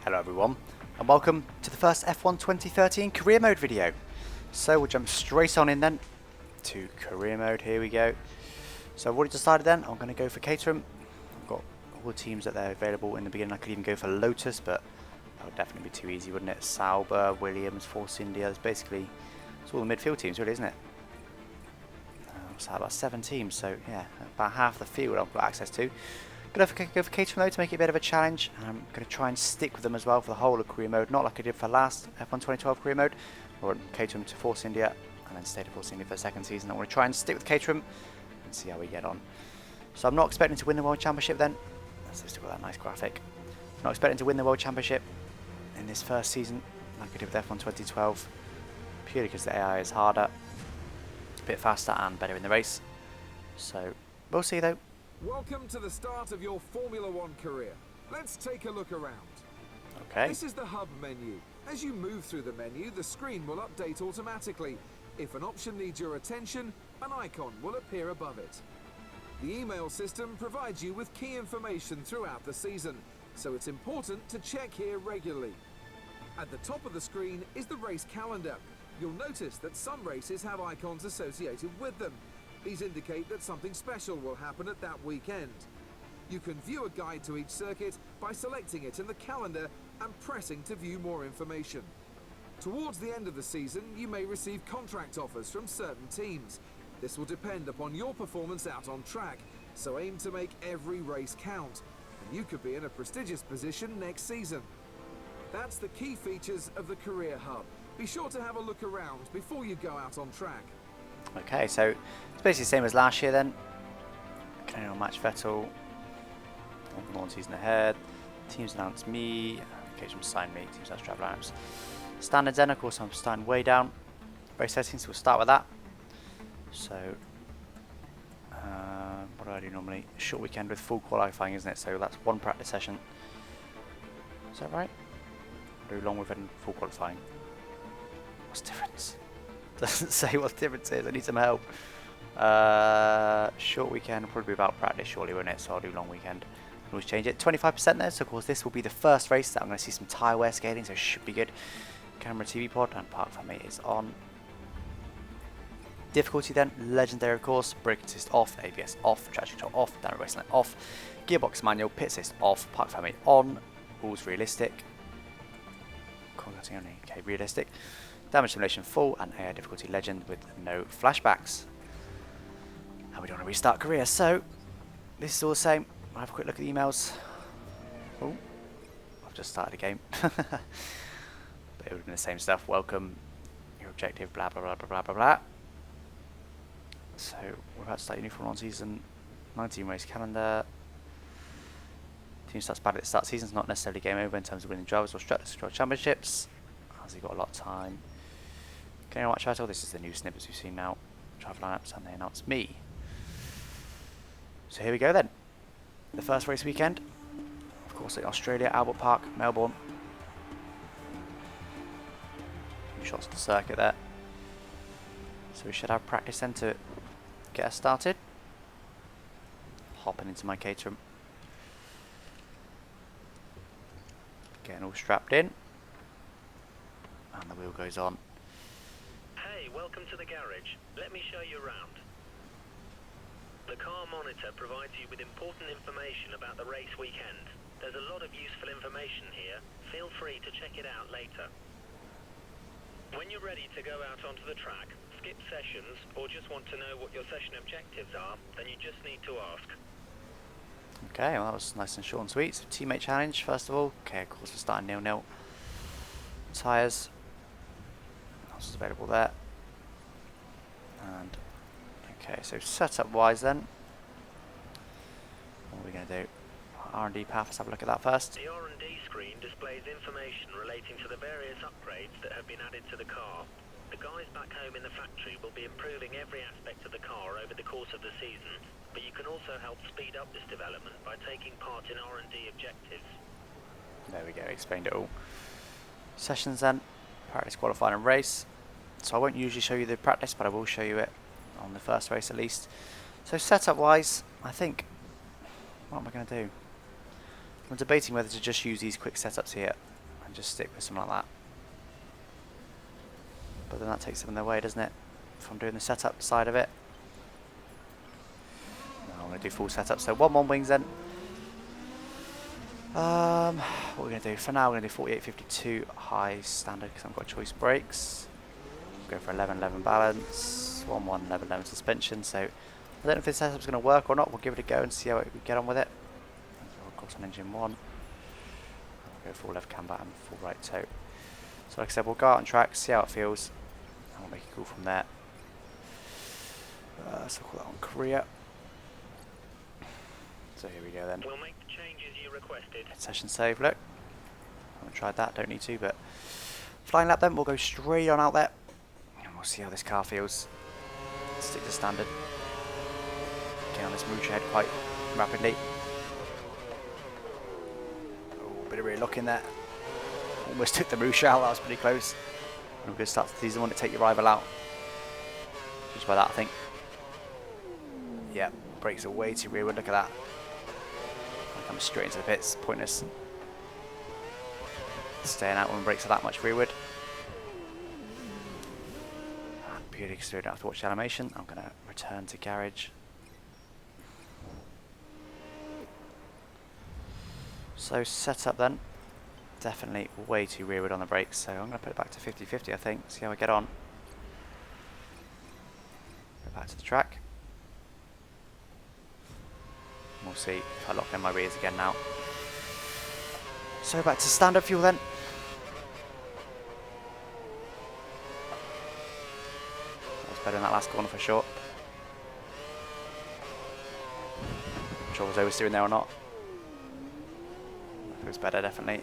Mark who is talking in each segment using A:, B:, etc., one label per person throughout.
A: Hello everyone, and welcome to the first F1 2013 career mode video. So we'll jump straight on in then to career mode. Here we go. So I've already decided then I'm going to go for Caterham. I've got all the teams that they're available in the beginning. I could even go for Lotus, but that would definitely be too easy, wouldn't it? Sauber, Williams, Force India. It's all the midfield teams, really, isn't it? So about 7 teams, so yeah, about half the field I've got access to. Go for Caterham though to make it a bit of a challenge. I'm going to try and stick with them as well for the whole of career mode, not like I did for last F1 2012 career mode, or Caterham to Force India and then stay to Force India for the second season. I want to try and stick with Caterham and see how we get on. So I'm not expecting to win the World Championship then. Let's still got that nice graphic. Not expecting to win the World Championship in this first season like I did with F1 2012, purely because the AI is harder, a bit faster and better in the race. So we'll see though.
B: Welcome to the start of your Formula One career. Let's take a look around.
A: Okay.
B: This is the hub menu. As you move through the menu, the screen will update automatically. If an option needs your attention, an icon will appear above it. The email system provides you with key information throughout the season, so it's important to check here regularly. At the top of the screen is the race calendar. You'll notice that some races have icons associated with them. These indicate that something special will happen at that weekend. You can view a guide to each circuit by selecting it in the calendar and pressing to view more information. Towards the end of the season, you may receive contract offers from certain teams. This will depend upon your performance out on track, so aim to make every race count, and you could be in a prestigious position next season. That's the key features of the Career Hub. Be sure to have a look around before you go out on track.
A: Okay, so it's basically the same as last year then. Carrying on match Vettel. One season ahead. Teams announced me. Caterham signed me. Teams announced driver lineups. Standards then, of course, I'm starting way down. Race settings, so we'll start with that. So, what do I do normally? Short weekend with full qualifying, isn't it? So that's one practice session. Is that right? Do long with and full qualifying. What's the difference? Doesn't say what the difference is. I need some help. Short weekend will probably be about practice, surely, won't it? So I'll do long weekend. Can always change it. 25% there. So of course this will be the first race that I'm going to see some tyre wear scaling, so it should be good. Camera, TV pod, and park for me is on. Difficulty then, legendary of course. Brake assist off, ABS off, traction control off, downward race line off, gearbox manual, pit assist off, park family on, rules realistic. Only, okay, realistic. Damage simulation full and AI difficulty legend with no flashbacks. And we don't want to restart career, so this is all the same. I'll have a quick look at the emails. Oh, I've just started a game. But it would have been the same stuff. Welcome, your objective, blah blah blah blah blah blah blah. So we're about to start uniform on season 19 race calendar. Team starts bad at the start season. It's not necessarily game over in terms of winning drivers or structural championships. Has he got a lot of time? Can you watch Vettel? This is the new snippets we've seen now. Driver lineups, and they announced me. So here we go then. The first race weekend. Of course, in Australia, Albert Park, Melbourne. A few shots of the circuit there. So we should have practice then to get us started. Hopping into my Caterham. Getting all strapped in. And the wheel goes on.
C: Hey, welcome to the garage. Let me show you around. The car monitor provides you with important information about the race weekend. There's a lot of useful information here. Feel free to check it out later. When you're ready to go out onto the track, skip sessions, or just want to know what your session objectives are, then you just need to ask.
A: Okay, well that was nice and short and sweet. So teammate challenge first of all. Okay, of course we're starting 0-0. Tyres. What's available there? And okay, so setup wise then. What are we going to do? R&D path, let's have a look at that first.
C: The R&D screen displays information relating to the various upgrades that have been added to the car. The guys back home in the factory will be improving every aspect of the car over the course of the season, but you can also help speed up this development by taking part in R&D objectives.
A: There we go, explained it all. Sessions then, practice, qualifying and race. So I won't usually show you the practice, but I will show you it on the first race at least. So setup wise, I think, what am I going to do? I'm debating whether to just use these quick setups here just stick with something like that. But then that takes them in their way, doesn't it? If I'm doing the setup side of it. No, I'm going to do full setup. So 1-1 wings then. What we're going to do for now, we're going to do 48-52 high standard because I've got choice brakes. Go for 11-11 balance, 1-1 11-11 suspension. So I don't know if this setup's going to work or not. We'll give it a go and see how we get on with it. So of course on engine 1. Go full left camber and full right toe. So like I said, we'll go out on track, see how it feels, and we'll make it cool from there. So we'll call that on Korea. So here we go then.
C: We'll make the changes you requested.
A: Session save, look. I haven't tried that, don't need to, but flying lap then, we'll go straight on out there. And we'll see how this car feels. Stick to standard. Get on this mooch ahead quite rapidly. Oh, bit of rear lock in there. Almost took the mooch out, that was pretty close. And we're going to start to season one to take your rival out. Just by that, I think. Yeah, brakes are way too rearward, look at that. I come straight into the pits, pointless. Staying out when brakes are that much rearward. And purely because we don't have to watch the animation, I'm going to return to garage. So set up then. Definitely way too rearward on the brakes, so I'm going to put it back to 50-50 I think, see how I get on. Go back to the track. We'll see if I lock in my rears again now. So back to standard fuel then. That was better in that last corner for sure. Not sure if I was oversteering there or not. It was better definitely.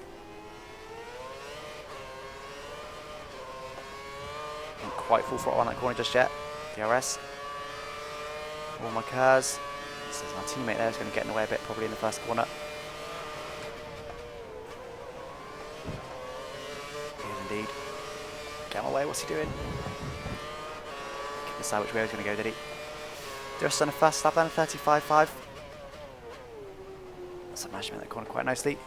A: Not quite full throttle on that corner just yet. DRS. All my cars. This is my teammate there, is going to get in the way a bit probably in the first corner. He is indeed. Get him away, what's he doing? Couldn't decide which way he was going to go, did he? Just on a first lap then, 35.5. That's a measurement that corner quite nicely.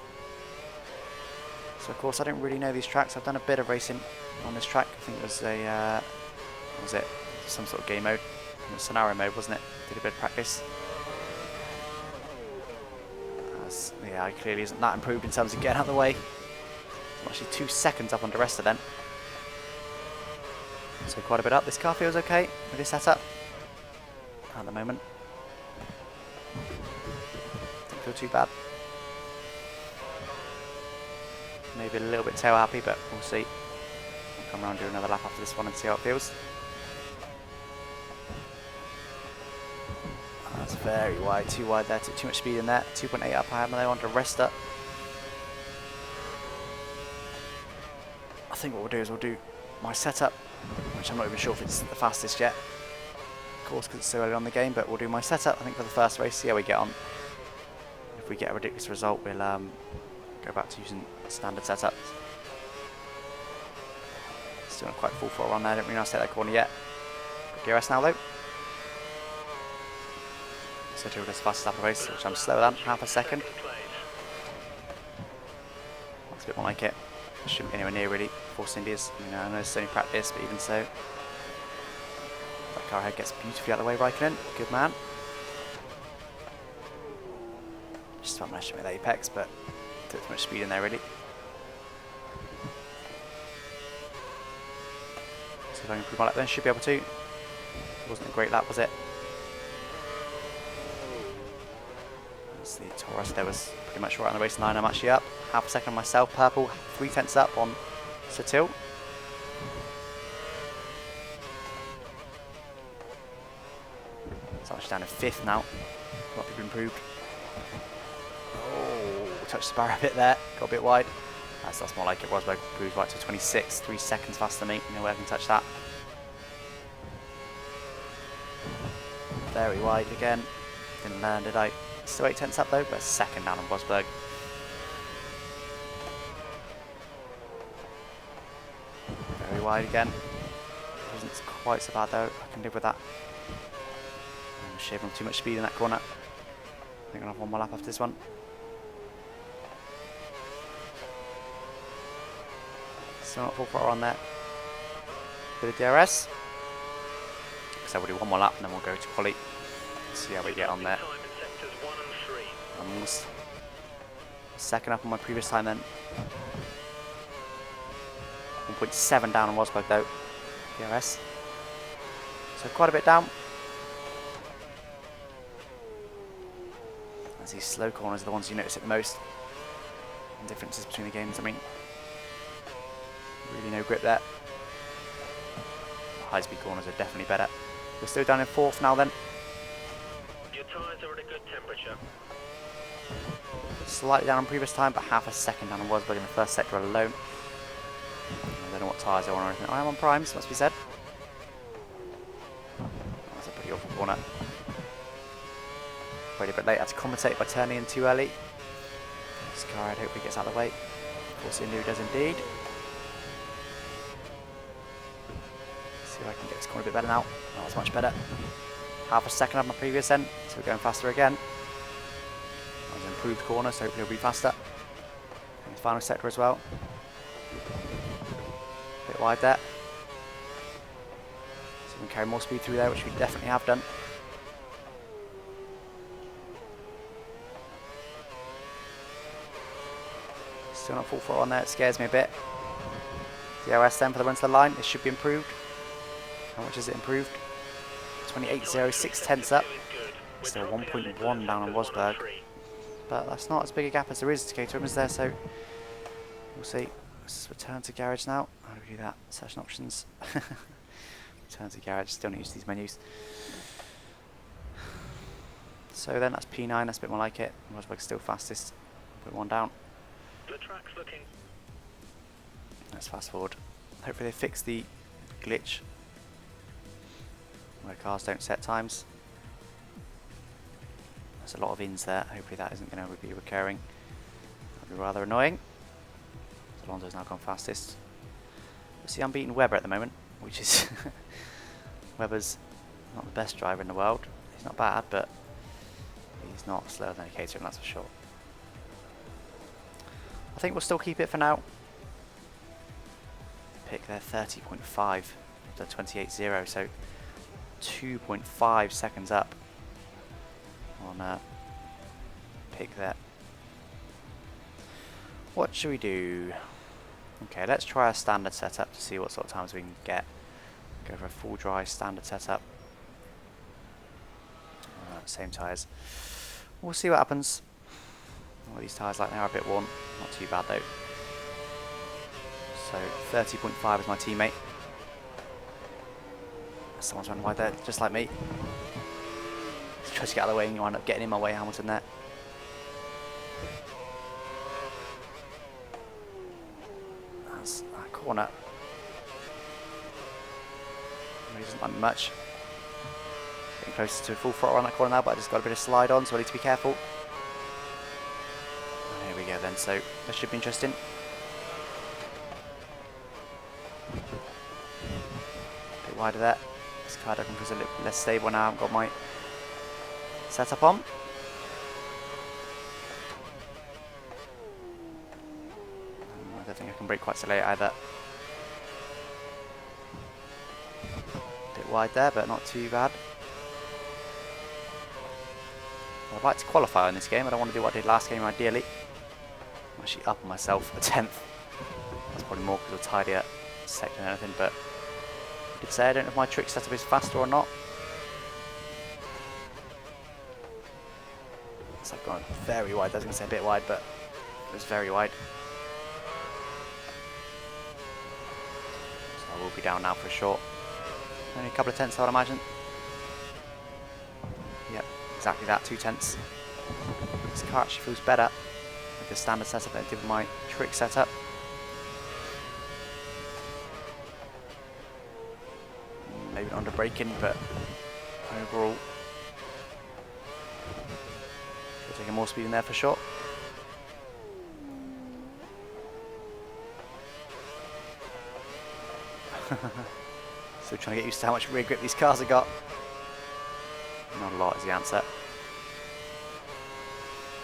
A: So of course I don't really know these tracks. I've done a bit of racing on this track. I think it was a, what was it? Some sort of game mode. It was scenario mode, wasn't it? Did a bit of practice. Yeah, he clearly isn't that improved in terms of getting out of the way. I'm actually 2 seconds up on the rest of them. So quite a bit up. This car feels okay with this setup at the moment. Don't feel too bad. Maybe a little bit tail happy, but we'll see. I'll come around and do another lap after this one and see how it feels. That's very wide, too wide there, took too much speed in there. 2.8 up, I am there on to rest up. I think what we'll do is we'll do my setup, which I'm not even sure if it's the fastest yet. Of course, because it's so early on in the game, but we'll do my setup, I think, for the first race, see how we get on. If we get a ridiculous result, we'll go back to using standard setups. Still not quite full throttle on there, I don't really know how to take that corner yet. Got DRS now though. So do this fast lap race, which I'm slower than, half a second. That's a bit more like it. Shouldn't be anywhere near really, Force Indias. I know it's only practice, but even so. That car ahead gets beautifully out of the way, Raikkonen. Good man. Just about managed to make that apex, but took too much speed in there really. So if I can improve my lap then, should be able to. It wasn't a great lap, was it? The Taurus there was pretty much right on the racing line. I'm actually up half a second on myself, purple 3/10 up on Satil. So I'm actually down to 5th now. A lot of people improved. Oh, touched the bar a bit there, got a bit wide. That's more like it was, but improved right to 26, 3 seconds faster than me. No way I can touch that. Very wide again. Didn't learn, did I? Still 8/10 up though, but second down on Rosberg. Very wide again. Wasn't quite so bad though, I can live with that. I'm shaving too much speed in that corner. I think I'll have one more lap after this one. Still not full throttle on there. Bit of DRS. So we'll do one more lap and then we'll go to quali. See how we get on there. Almost second up on my previous time then. 1.7 down on Rosberg though. DRS. So quite a bit down. As these slow corners are the ones you notice it the most. And differences between the games, I mean. Really no grip there. High speed corners are definitely better. We're still down in 4th now then.
C: Your tyres are at a good temperature.
A: Slightly down on previous time, but half a second down on Rosberg in the first sector alone. I don't know what tyres I want or anything. I am on primes, must be said. That's a pretty awful corner. Wait a bit late, I had to compensate by turning in too early. This car I'd hopefully gets out of the way. Of course, Indu does indeed. See if I can get this corner a bit better now. Oh, that's much better. Half a second off my previous end, so we're going faster again. That was an improved corner, so hopefully it'll be faster. In the final sector as well. A bit wide there. So we can carry more speed through there, which we definitely have done. Still not full throttle on there, it scares me a bit. DRS then for the run to the line, this should be improved. How much is it improved? 28.0, 6 tenths up. Still 1.1 down on Rosberg. But that's not as big a gap as there is to Caterham, is there? So we'll see. Let's return to garage now. How do we do that? Session options. Return to garage, still not used to these menus. So then that's P9, that's a bit more like it. Rosberg's still fastest. Put one down.
C: The track's looking.
A: Let's fast forward. Hopefully they fix the glitch where cars don't set times. There's a lot of ins there. Hopefully that isn't going to be recurring. That'd be rather annoying. Alonso's now gone fastest. We see unbeaten Webber at the moment, which is Webber's not the best driver in the world. He's not bad, but he's not slower than a Caterham, that's for sure. I think we'll still keep it for now. Pick their 30.5, the 28.0, so 2.5 seconds up on pick there. What should we do? Okay, let's try a standard setup to see what sort of times we can get. Go for a full dry standard setup. Same tyres. We'll see what happens. Well, these tyres like they are a bit worn. Not too bad though. So 30.5 is my teammate. Someone's running wide there, just like me. He tries to get out of the way and you end up getting in my way, Hamilton there. That's that corner. Really doesn't like me much. Getting closer to full throttle on that corner now, but I just got a bit of slide on, so I need to be careful. And here we go then, so this should be interesting. A bit wider there. This car definitely feels a little less stable now. I've got my setup on. I don't think I can brake quite so late either. A bit wide there, but not too bad. I'd like to qualify in this game. I don't want to do what I did last game ideally. I'm actually up on myself a 10th. That's probably more because of tidier sector and anything, but I did say I don't know if my trick setup is faster or not. So I've gone very wide. I was going to say a bit wide, but it was very wide. So I will be down now for a short. Only a couple of tenths, I would imagine. Yep, exactly that, 2 tenths. This car actually feels better with the standard setup than it did with my trick setup. Maybe not under braking, but overall, taking more speed in there for sure. Still trying to get used to how much rear grip these cars have got. Not a lot is the answer.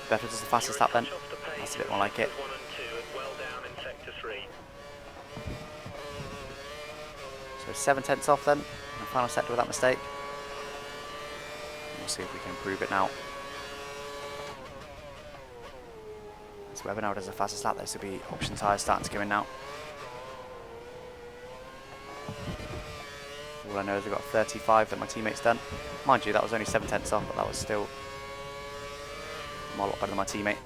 A: Better does the fastest lap then. That's a bit more like it. So 7/10 off then. The final sector with that mistake. We'll see if we can improve it now. So whoever now does the fastest lap, this will be option tyres starting to come in now. All I know is we've got 35 that my teammate's done. Mind you, that was only 7/10 off, but that was still a lot better than my teammate.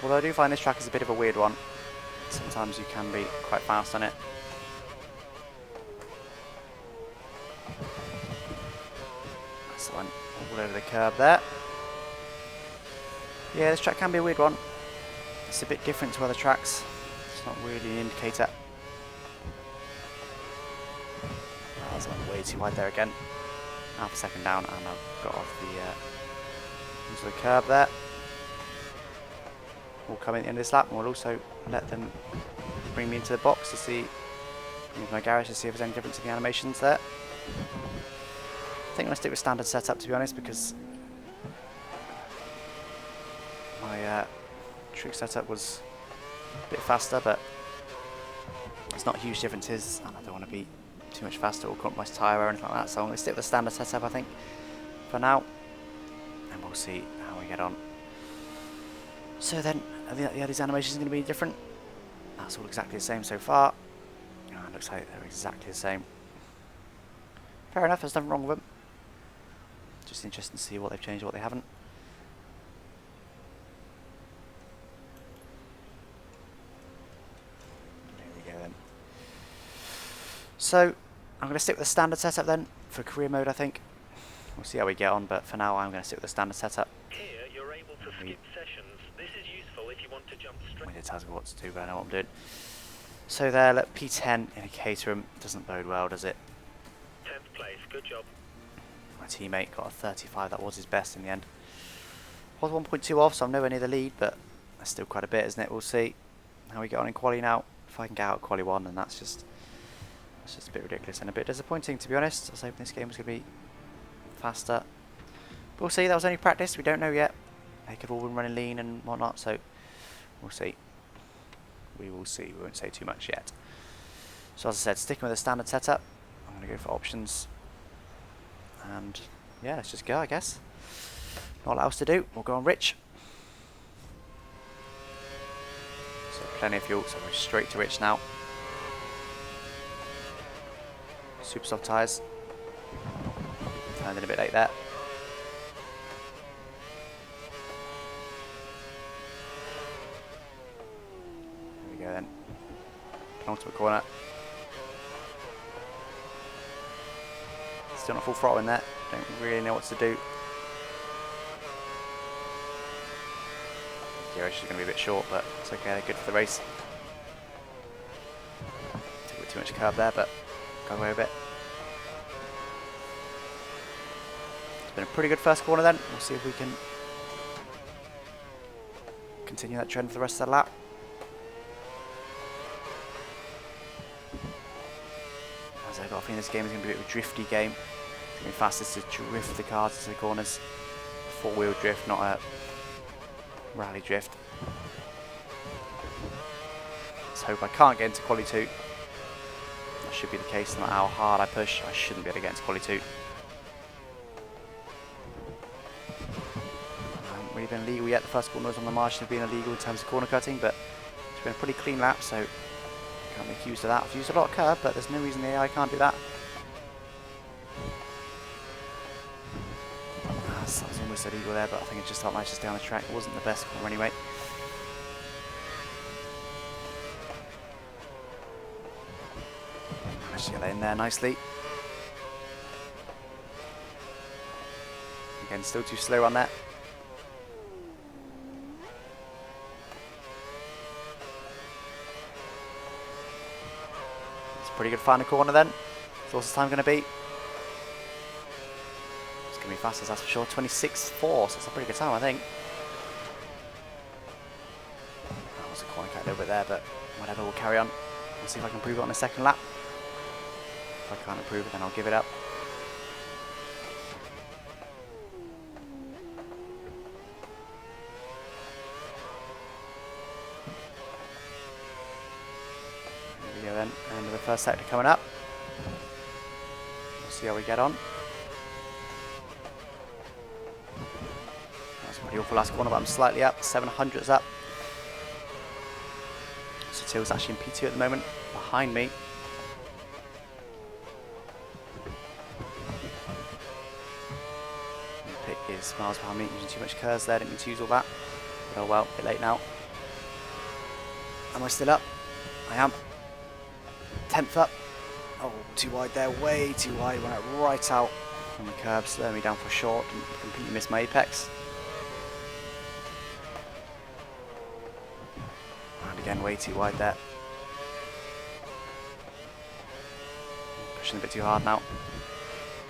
A: Although I do find this track is a bit of a weird one. Sometimes you can be quite fast on it. That's the one all over the curb there. Yeah, this track can be a weird one. It's a bit different to other tracks. It's not really an indicator. Oh, that's way too wide there again. Half a second down, and I've got off the into the curb there. We'll come in at the end of this lap, and we'll also let them bring me into the box to see, into my garage to see if there's any difference in the animations there. I think I'm going to stick with standard setup, to be honest, because my trick setup was a bit faster, but there's not huge differences, and I don't want to be too much faster or compromise tyre or anything like that, so I'm going to stick with the standard setup, I think, for now, and we'll see how we get on. So then, yeah, these animations are going to be different. That's all exactly the same so far. Oh, it looks like they're exactly the same. Fair enough, there's nothing wrong with them. Just interesting to see what they've changed, what they haven't. There we go then. So, I'm going to stick with the standard setup then, for career mode I think. We'll see how we get on, but for now I'm going to stick with the standard setup.
C: Here, you're able to skip sessions. This is useful if you want to jump straight.
A: It tells me what to do, but I know what I'm doing. So there, look, P10 in a Caterham doesn't bode well, does it?
C: 10th place, good job.
A: My teammate got a 35, that was his best in the end. Was 1.2 off, so I'm nowhere near the lead, but that's still quite a bit, isn't it? We'll see how we get on in quali now. If I can get out quali 1, then that's just a bit ridiculous and a bit disappointing, to be honest. I was hoping this game was going to be faster. But we'll see, that was only practice, we don't know yet. They could have all been running lean and whatnot, so we'll see. We will see, we won't say too much yet. So as I said, sticking with the standard setup, I'm going to go for options. And yeah, let's just go, I guess. Not a lot else to do, we'll go on rich. So plenty of fuel, so we're straight to rich now. Super soft tyres. Turned in a bit late there. There we go then. Penultimate corner. Still not full throttle in there. Don't really know what to do. The gear is going to be a bit short, but it's okay. They're good for the race. Took a bit too much curb there, but got away with it. It's been a pretty good first corner then. We'll see if we can continue that trend for the rest of the lap. As I've got a feeling this game is going to be a bit of a drifty game. It's going to be fastest to drift the cars into the corners. Four-wheel drift, not a rally drift. Let's hope I can't get into quali 2. That should be the case, no matter how hard I push, I shouldn't be able to get into quali 2. I haven't really been illegal yet. The first corner was on the margin of being illegal in terms of corner cutting, but it's been a pretty clean lap, so can't be accused of that. I've used a lot of curb, but there's no reason the AI can't do that. That was almost illegal there, but I think it just felt nice to stay on the track. It wasn't the best corner anyway. Managed to get that in there nicely. Again, still too slow on that. It's a pretty good final corner then. So what's the time going to be? It's going to be fastest, that's for sure. 26.4, so it's a pretty good time, I think. That was a corner cut a little bit there, but whatever, we'll carry on. We'll see if I can improve it on the second lap. If I can't improve it, then I'll give it up. go then. End of the first sector coming up. We'll see how we get on. That's pretty awful last corner, but I'm slightly up. 700's up. So Till's actually in P2 at the moment, behind me. Pick is miles behind me, using too much curves there, didn't mean to use all that. But oh well, a bit late now. Am I still up? I am. 10th up. Oh, too wide there, way too wide. Went right out on the curb, slowing me down for short and completely missed my apex. And again, way too wide there. Pushing a bit too hard now.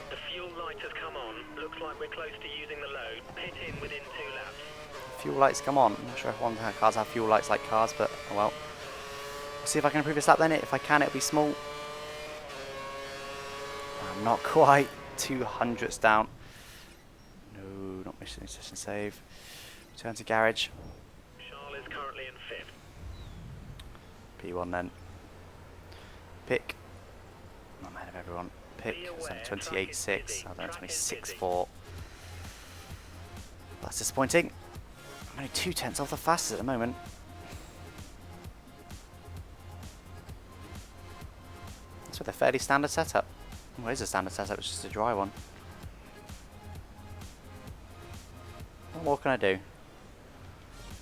C: The fuel light has come on. Looks like we're close to using the load. Pit in within 2 laps.
A: Fuel lights come on. I'm not sure if one cars have fuel lights like cars, but oh well. We'll see if I can improve this lap then. If I can, it'll be small. I'm not quite. 200s down. No, not missing session save. Return to garage.
C: Charles is currently in 5th.
A: P1 then. Pick. I'm ahead of everyone. Pick. 28.6. I don't know, 26.4. That's disappointing. I'm only 2/10 off the fastest at the moment. That's with a fairly standard setup. Well, it is a standard setup, it's just a dry one. What more can I do?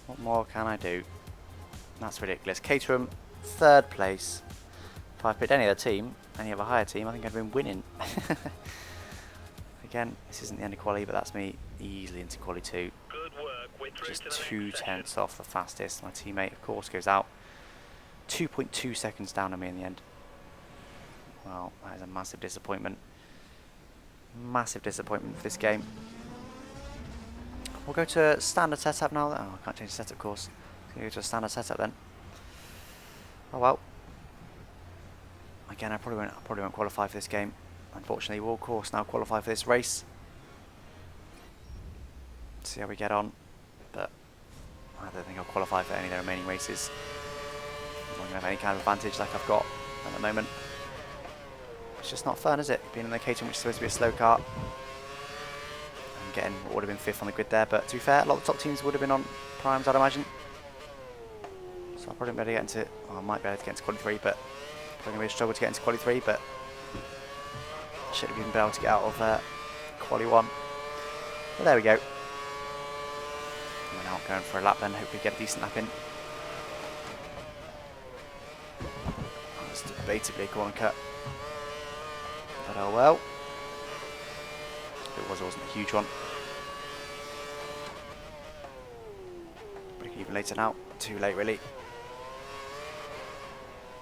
A: What more can I do? That's ridiculous. Caterham, 3rd place. If I picked any other team, any other higher team, I think I'd been winning. Again, this isn't the end of quali, but that's me easily into quali 2.
C: Good work. We're through
A: Just
C: to the next
A: 2/10
C: section.
A: off the fastest. My teammate, of course, goes out. 2.2 seconds down on me in the end. Well, that is a massive disappointment. Massive disappointment for this game. We'll go to standard setup now. Oh, I can't change the setup course. Let's go to a standard setup then. Oh well. Again, I probably won't qualify for this game. Unfortunately, we'll of course now qualify for this race. See how we get on. But I don't think I'll qualify for any of the remaining races. I'm not going to have any kind of advantage like I've got at the moment. It's just not fun, is it? Being in the Caterham, which is supposed to be a slow car. And getting what would have been 5th on the grid there. But to be fair, a lot of the top teams would have been on primes, I'd imagine. So I'll probably be able to get into... Oh, I might be able to get into quali 3, but... Probably going to struggle to get into quali 3, but... I should have even been able to get out of quali 1. But there we go. We're now going for a lap then, hopefully get a decent lap in. That's debatably a corner cut. But oh well. It wasn't a huge one. Break even later now. Too late really.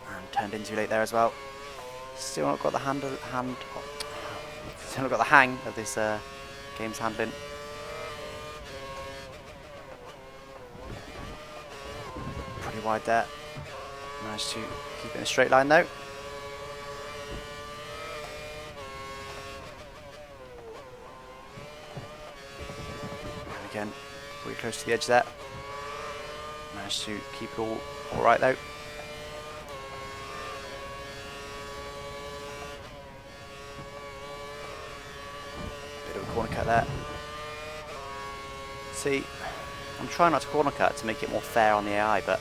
A: And turned in too late there as well. Still not got the still not got the hang of this game's handling. Pretty wide there. Managed to keep it in a straight line though. And again, pretty close to the edge there. Managed to keep it all right though. Bit of a corner cut there. See, I'm trying not to corner cut to make it more fair on the AI, but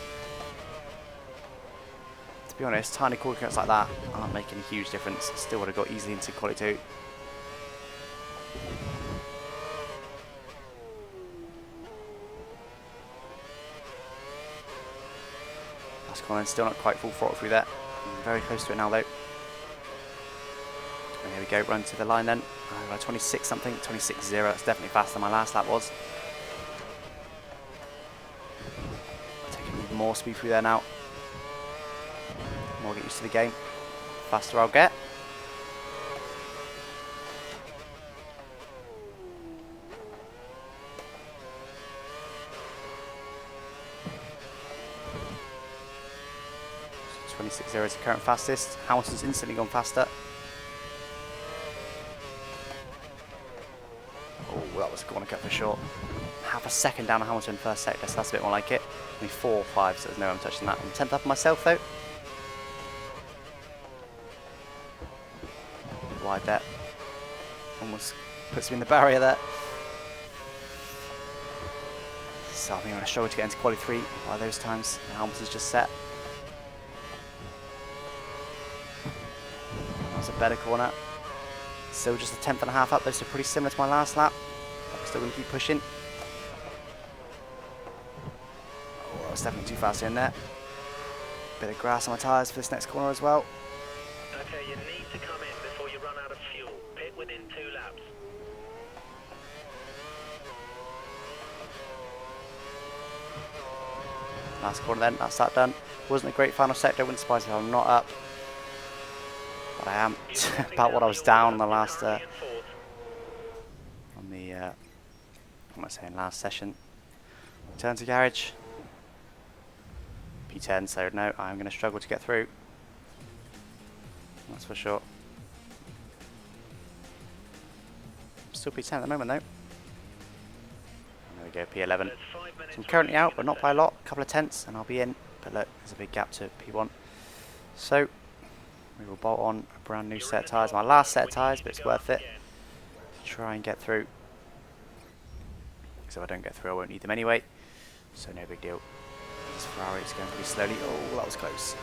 A: to be honest, tiny corner cuts like that aren't making a huge difference. Still would have got easily into quali 2. Last corner, still not quite full throttle through there. Very close to it now though. And here we go, run to the line then. 26 something, 26.0. That's definitely faster than my last lap was. Taking even more speed through there now. More get used to the game, faster I'll get. So 26.0 is the current fastest. Hamilton's instantly gone faster. Oh, that was a corner cut for sure. Half a second down on Hamilton first sector, so that's a bit more like it. Only 4 or 5, so there's no way I'm touching that. I'm 10th up on myself though. wide there. Almost puts me in the barrier there. So I think I'm going to struggle to get into quali 3 by those times. The helmet is just set. That's a better corner. Still just a 10th and a half up though, so pretty similar to my last lap. I'm still going to keep pushing. Oh, I was definitely too fast in there. Bit of grass on my tyres for this next corner as well.
C: Okay, you need to come in before you run out of fuel. Pit within 2 laps.
A: Last corner then, that's that done. Wasn't a great final sector, wouldn't surprise me if I'm not up. But I am about what I was down on the last, what am I saying, last session. Return to garage. P10, so no, I'm going to struggle to get through. That's for sure. Still P10 at the moment though. There we go, P11. So I'm currently out, but not by a lot. A couple of tenths and I'll be in. But look, there's a big gap to P1. So we will bolt on a brand new set of tyres. My last set of tyres, but it's worth it to try and get through. Because if I don't get through, I won't need them anyway. So no big deal. This Ferrari is going pretty slowly. Oh, that was close.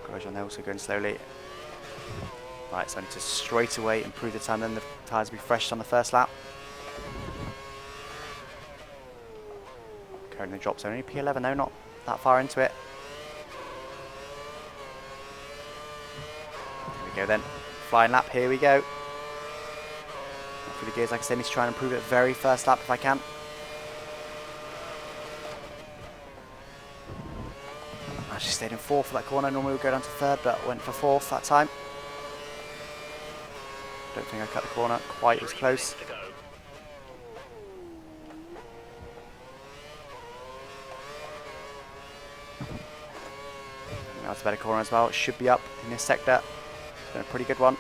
A: Garage on there also going slowly. Right, so I need to straight away improve the time, then the tyres will be fresh on the first lap. Currently the drop zone, only P11 though, not that far into it. There we go then, flying lap, here we go. For the gears, like I said, I need to try and improve it very first lap if I can. I actually stayed in 4th for that corner, normally we would go down to 3rd, but I went for 4th that time. Don't think I cut the corner quite as close. That's a better corner as well. It should be up in this sector. It's been a pretty good one.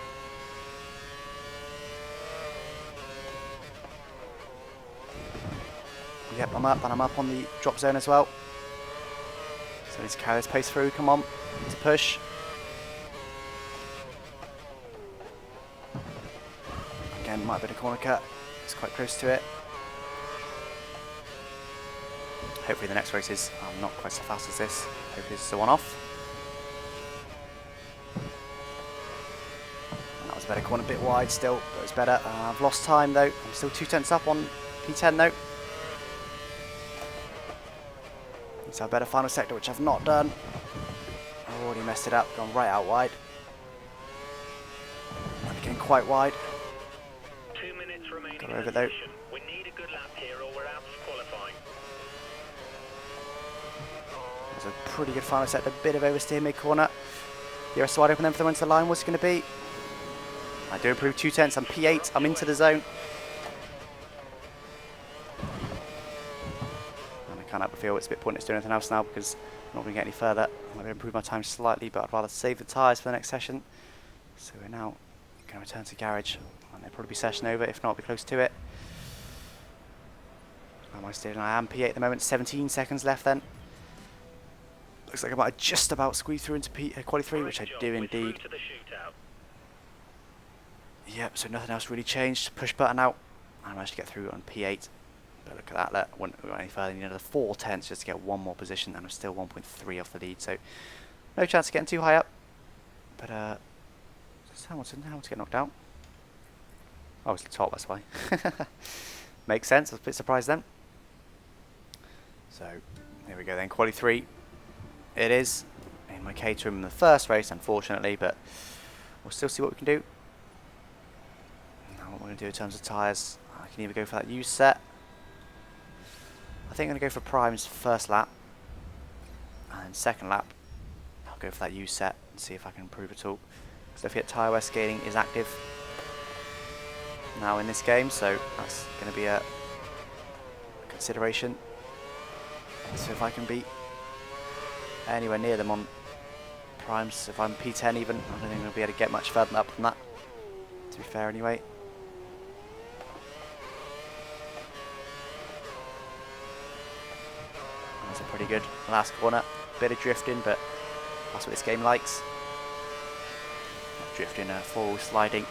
A: Yep, I'm up, and I'm up on the drop zone as well. So I need to carry this pace through. Come on, need to push. Again, might have been a corner cut. It's quite close to it. Hopefully the next races I'm not quite so fast as this. Hopefully this is a one-off. And that was a better corner, a bit wide still, but it's better. I've lost time though. I'm still 2 tenths up on P10 though. Need to have a better final sector, which I've not done. I've already messed it up, gone right out wide. And again quite wide.
C: 2 minutes remaining.
A: Got over though.
C: We need a good lap here or we're out of qualifying.
A: There's a pretty good final sector, a bit of oversteer mid-corner. The rest wide open then for the winter line. What's it going to be? I do improve 2 tenths. I'm P8. I'm into the zone. And I can't help but feel it's a bit pointless doing anything else now because I'm not going to get any further. I'm going to improve my time slightly, but I'd rather save the tyres for the next session. So we're now going to return to garage. And they'll probably be session over. If not, I'll be close to it. How am I steering? I am P8 at the moment. 17 seconds left then. Looks like I might just about squeeze through into quali 3, which I do indeed. Yep, so nothing else really changed. Push button out. I managed to get through on P8. But look at that, I wouldn't go any further. I need another 4 tenths just to get one more position, and I'm still 1.3 off the lead, so no chance of getting too high up. But Hamilton get knocked out. Oh, it's the top, that's why. Makes sense, I was a bit surprised then. So, here we go then, quali 3. It is in my Caterham in the first race, unfortunately, but we'll still see what we can do. Now what we're going to do in terms of tyres, I can either go for that used set. I think I'm going to go for primes first lap, and then second lap I'll go for that used set and see if I can improve at all. Because don't forget tyre wear scaling is active now in this game, so that's going to be a consideration. So if I can beat anywhere near them on primes, if I'm P10 even, I don't think I'll be able to get much further up than that, to be fair anyway. That's a pretty good last corner, bit of drifting, but that's what this game likes. drifting, four-wheel sliding.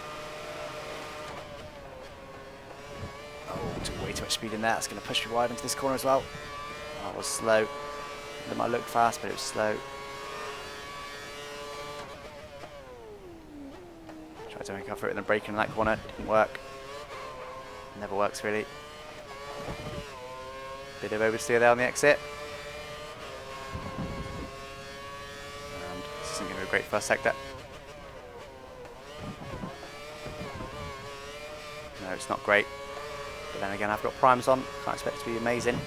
A: Oh, took way too much speed in there. That's going to push me wide into this corner as well. Oh, that was slow. It might look fast, but it was slow. Tried to make up for it in the braking in that corner. Didn't work. Never works really. Bit of oversteer there on the exit. And this isn't going to be a great first sector. No, it's not great. But then again, I've got primes on. Can't expect it to be amazing.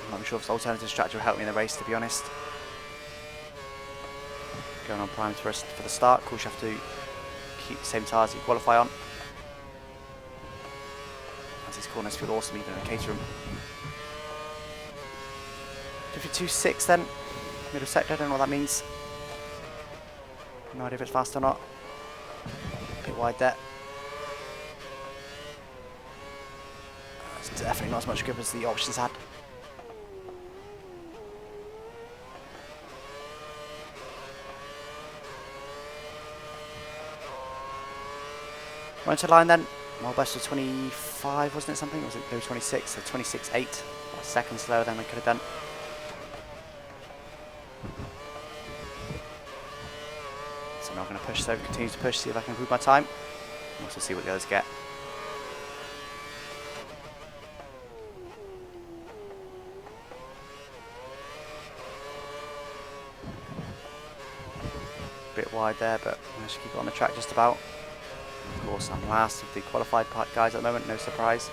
A: I'm not sure if this alternative strategy will help me in the race, to be honest. Going on primes for the start. Of course, you have to keep the same tyres you qualify on. As these corners feel awesome, even in Caterham. 52.6 then. Middle sector, I don't know what that means. No idea if it's fast or not. A bit wide there. It's definitely not as much grip as the options had. Went to line then. My best was 25, wasn't it something? Or was it 26? So 26.8. A second slower than I could have done. So I'm not going to push, so continue to push, see if I can improve my time. And also see what the others get. Bit wide there, but I managed to keep it on the track just about. Of course, I'm last of the qualified guys at the moment, no surprise.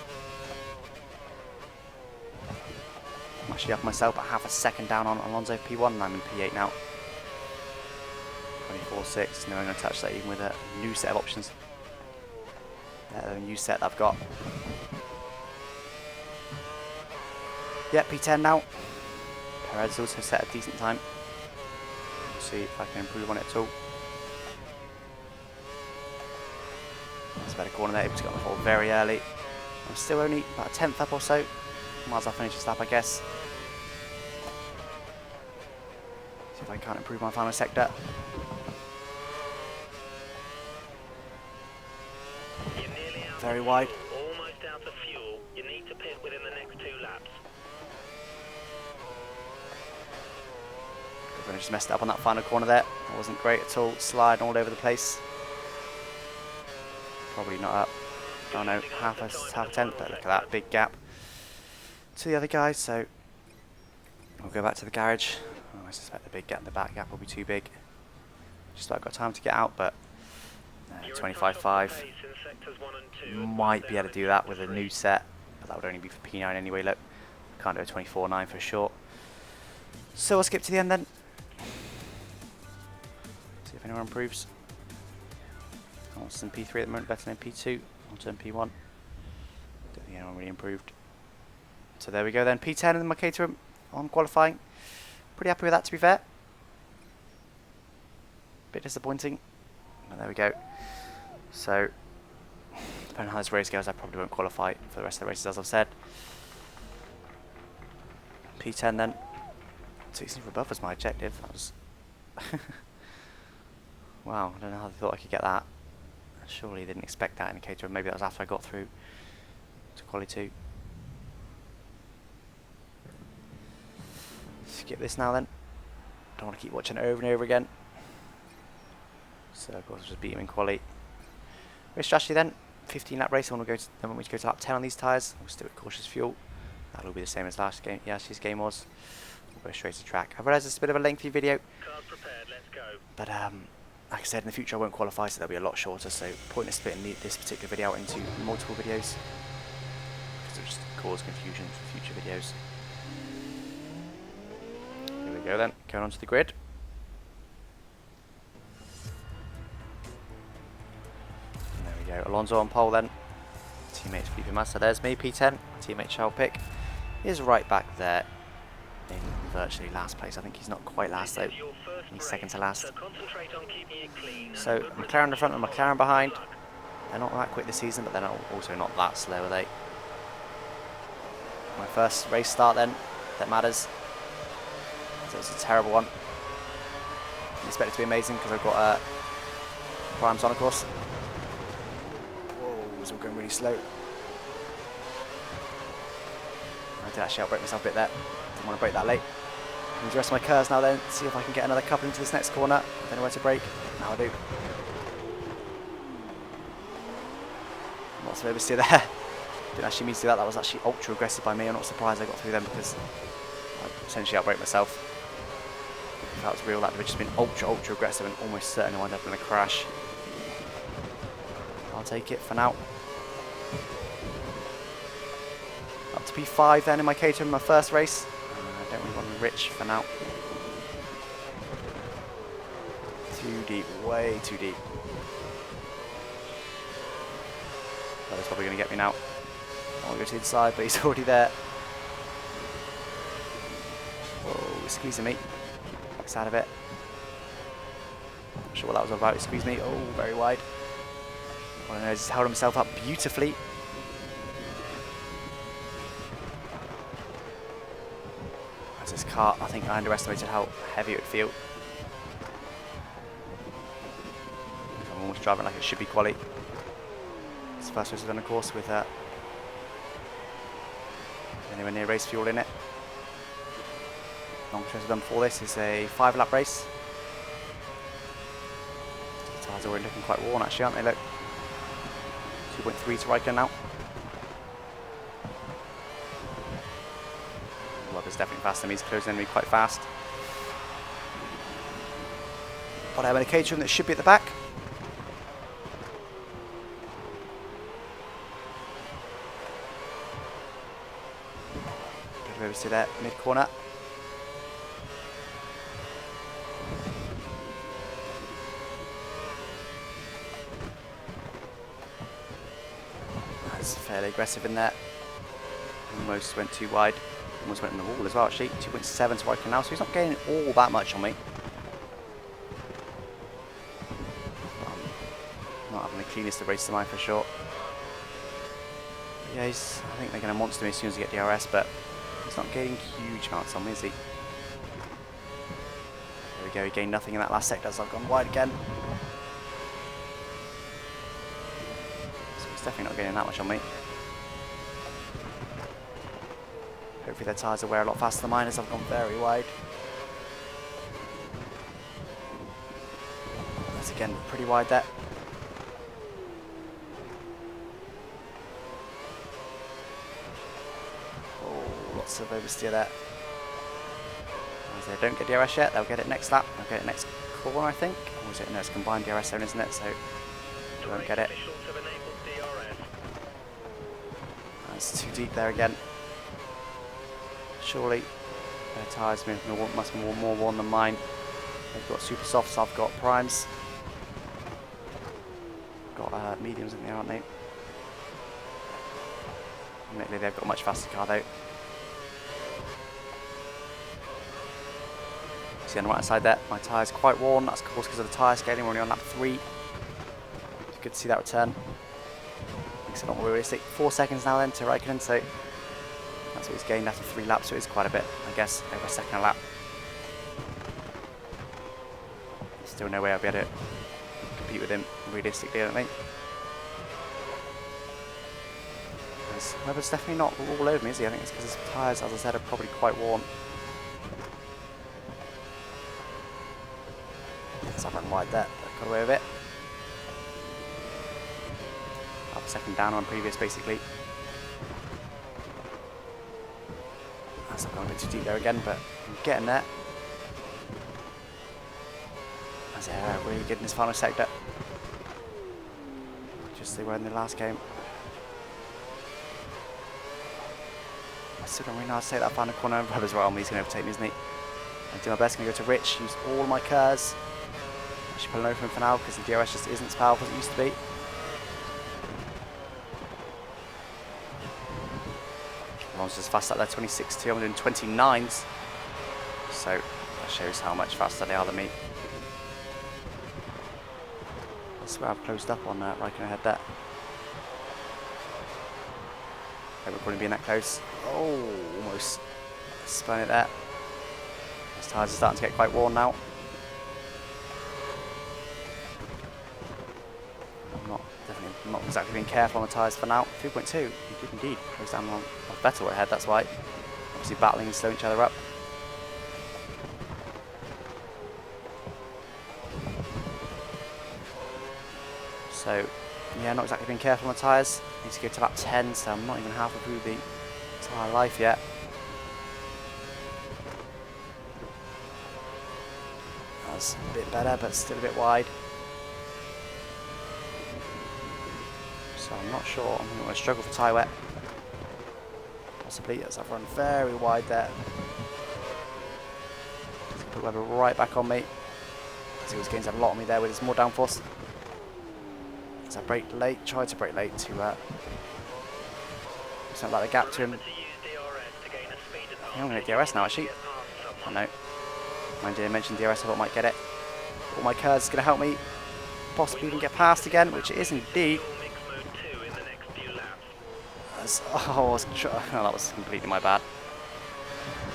A: I'm actually up myself at half a second down on Alonso P1, and I'm in P8 now. 24.6, no, I'm going to touch that even with a new set of options. The new set that I've got. Yeah, P10 now. Perez also set a decent time. We'll see if I can improve on it at all. That's a better corner there, able to get on the pole very early. I'm still only about a tenth up or so. Might as well finish this lap, I guess. See if I can't improve my final sector. Very wide.
C: Almost out of fuel. You need to pit within the next 2 laps.
A: I just messed up on that final corner there. That wasn't great at all. Sliding all over the place. Probably not up. Oh no, half a tenth, but look at that big gap to the other guys. So we'll go back to the garage. Oh, I suspect the big gap, the back gap will be too big. Just about got time to get out, but 25.5. Might be able to do that with a new set, but that would only be for P9 anyway. Look, can't do a 24.9 for sure. So we'll skip to the end then. See if anyone improves. Almost in P3 at the moment, better than P2. I'll turn P1. Don't think anyone really improved. So there we go then. P10 in my Caterham on qualifying. Pretty happy with that, to be fair. Bit disappointing. But there we go. So, depending on how this race goes, I probably won't qualify for the rest of the races, as I've said. P10 then. 16th above was my objective. That was... wow, I don't know how they thought I could get that. Surely they didn't expect that in Caterham. Maybe that was after I got through to quali 2. Skip this now then. Don't want to keep watching it over and over again. So of course I'll just beat him in quali. Race strategy then. 15 lap race. I want to go to, then when we go to lap 10 on these tyres, we'll stick with cautious fuel. That'll be the same as last game. Yeah, this game was. We'll go straight to track. I realise it's a bit of a lengthy video.
C: Cars prepared, let's go.
A: But like I said, in the future I won't qualify, so they'll be a lot shorter, so pointless splitting this particular video out into multiple videos, because it'll just cause confusion for future videos. Here we go then, going onto the grid. And there we go, Alonso on pole then, teammate Felipe Massa, there's me, P10, teammate Charles Pick is right back there in virtually last place. I think he's not quite last though. He's second to last. So McLaren in the front and McLaren behind. They're not that quick this season, but they're also not that slow, are they? My first race start then, that matters. So it's a terrible one. I expect it to be amazing because I've got primes on, of course. Whoa, it's all going really slow. I did actually outbrake myself a bit there. Didn't want to brake that late. Use the rest of my curves now then, see if I can get another couple into this next corner. I don't know where to brake. Now I do. Lots of oversteer there. Didn't actually mean to do that. That was actually ultra aggressive by me. I'm not surprised I got through them because I essentially outbraked myself. If that was real, that would have just been ultra aggressive and almost certainly wind up in a crash. I'll take it for now. Up to P5 then in my Caterham, my first race. I don't really want to be rich for now. Too deep, way too deep. That is probably going to get me now. I want to go to the inside, but he's already there. Whoa, he's squeezing me. Backs out of it. Not sure what that was all about. He squeezed me. Oh, very wide. All I know is he's held himself up beautifully. As this car, I think I underestimated how heavy it would feel. I'm almost driving like it should be quali. It's the first race I've done, of course, with anywhere near race fuel in it. Longest race I've done before this is a 5-lap race. The tyres are already looking quite worn actually, aren't they? Look. 2.3 to Raikkonen now. Webber's definitely faster than me, he's closing in me quite fast. But I have an Caterham that should be at the back. Over to that mid corner. That's fairly aggressive in there. Almost went too wide. Almost went in the wall as well actually. 2.7 to Raikkonen now, so he's not gaining all that much on me. Not having the cleanest of races of mine for sure. But yeah, I think they're going to monster me as soon as I get DRS, but he's not gaining huge amounts on me, is he? There we go, he gained nothing in that last sector as I've gone wide again. So he's definitely not gaining that much on me. Hopefully their tyres will wear a lot faster than mine as I've gone very wide. That's again pretty wide there. Lots of oversteer there. As they don't get DRS yet, they'll get it next lap. They'll get it next corner, I think. Or is it? No, it's combined DRS zone, isn't it? So they won't get it. That's too deep there again. Surely their tyres must be more worn than mine. They've got super softs, I've got primes. Got mediums in there, aren't they? Admittedly, they've got a much faster car though. See on the right hand side there, my tyre's quite worn. That's of course because of the tyre scaling. We're only on lap 3. It's good to see that return. Makes it not realistic. 4 seconds now then to Raikkonen, so that's what he's gained after 3 laps, so it is quite a bit, I guess, over a second a lap. Still no way I'll be able to compete with him realistically, I don't think. Webber's definitely not all over me, is he? I think it's because his tyres, as I said, are probably quite worn. So I've run wide there, but got away with it. Half a second down on previous, basically. As I've gone a bit too deep there again, but I'm getting there. As they're really good in this final sector. Just as they were in the last game. I still don't really know how to take that final corner. Webber's right on me, he's going to overtake me, isn't he? I do my best, going to go to Rich, use all my curves. Actually pulling over him for now because the DRS just isn't as powerful as it used to be. Alonso's just fast up there, 26.2, I'm doing 29s. So that shows how much faster they are than me. I swear I've closed up on Raikkonen ahead there. Hope we're probably being that close. Oh, almost spun it there. These tyres are starting to get quite worn now. I'm not exactly being careful on the tyres for now. 3.2, he did indeed. Goes down on a better ahead, that's why. Obviously battling and slowing each other up. So, yeah, not exactly being careful on the tyres. Need to go to lap 10, so I'm not even halfway through the tyre life yet. That's a bit better, but still a bit wide. So I'm not sure. I'm going to struggle for tyre wet. Possibly, as I've run very wide there. He's put Webber right back on me. As he was gaining a lot on me there with his more downforce. As I brake late, tried to brake late to something like the gap to him. I'm going to get DRS now actually. Oh no. Mind you, I mentioned DRS, I thought I might get it. All my curves is going to help me possibly even get past again, which it is indeed. Oh, that was completely my bad.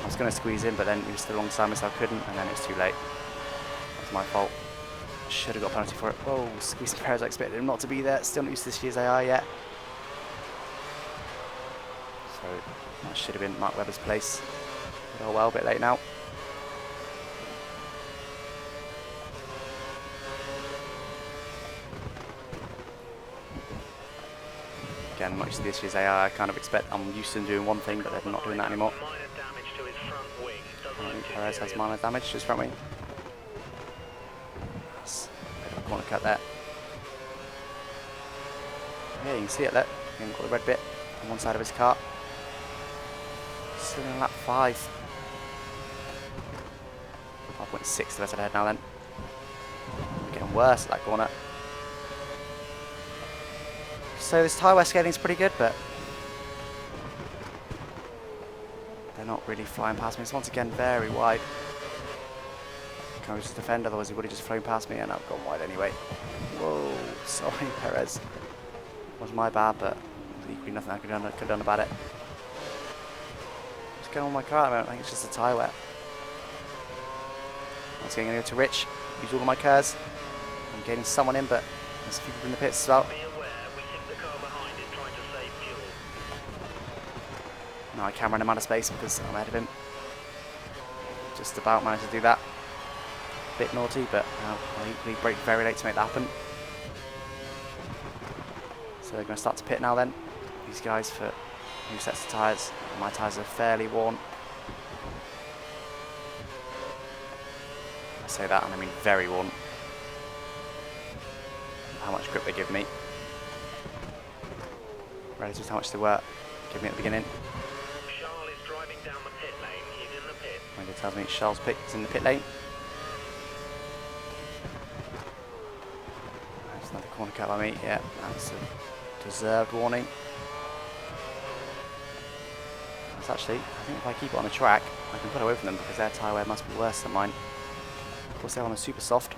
A: I was going to squeeze in, but then he was still alongside me, so I couldn't, and then it was too late. That was my fault. Should have got a penalty for it. Whoa, squeezing Perez, I expected him not to be there. Still not used to this year's AI yet. So, that should have been Mark Webber's place. But oh well, a bit late now. Again, I'm not used to this year's AI. I kind of expect, I'm used to them doing one thing, but they're not doing that anymore. I think Perez has minor damage to his front wing. That's a bit of a corner cut there. Yeah, you can see it there. You can got the red bit on one side of his car. Still in lap 5. 5.6 the rest of the head now then. Getting worse at that corner. So this tyre wear scaling is pretty good, but they're not really flying past me. It's once again very wide. Can I just defend? Otherwise he would have just flown past me, and I've gone wide anyway. Whoa, sorry Perez. It was my bad, but equally nothing I could have done about it. What's going on with my car at the moment? I think it's just a tyre wear. Once again, I'm going to go to Rich, use all of my cars. I'm getting someone in, but there's a few people in the pits as well. No, I can run him out of space because I'm ahead of him. Just about managed to do that. Bit naughty, but I equally braked very late to make that happen. So they're going to start to pit now then. These guys for new sets of tyres. My tyres are fairly worn. I say that and I mean very worn. How much grip they give me. Relative to how much they were giving me at the beginning. It tells me Charles Pitt is in the pit lane. There's another corner cut by me. Yeah, that's a deserved warning. That's actually, I think if I keep it on the track, I can put away from them because their tyre wear must be worse than mine. Of course, they're on a super soft.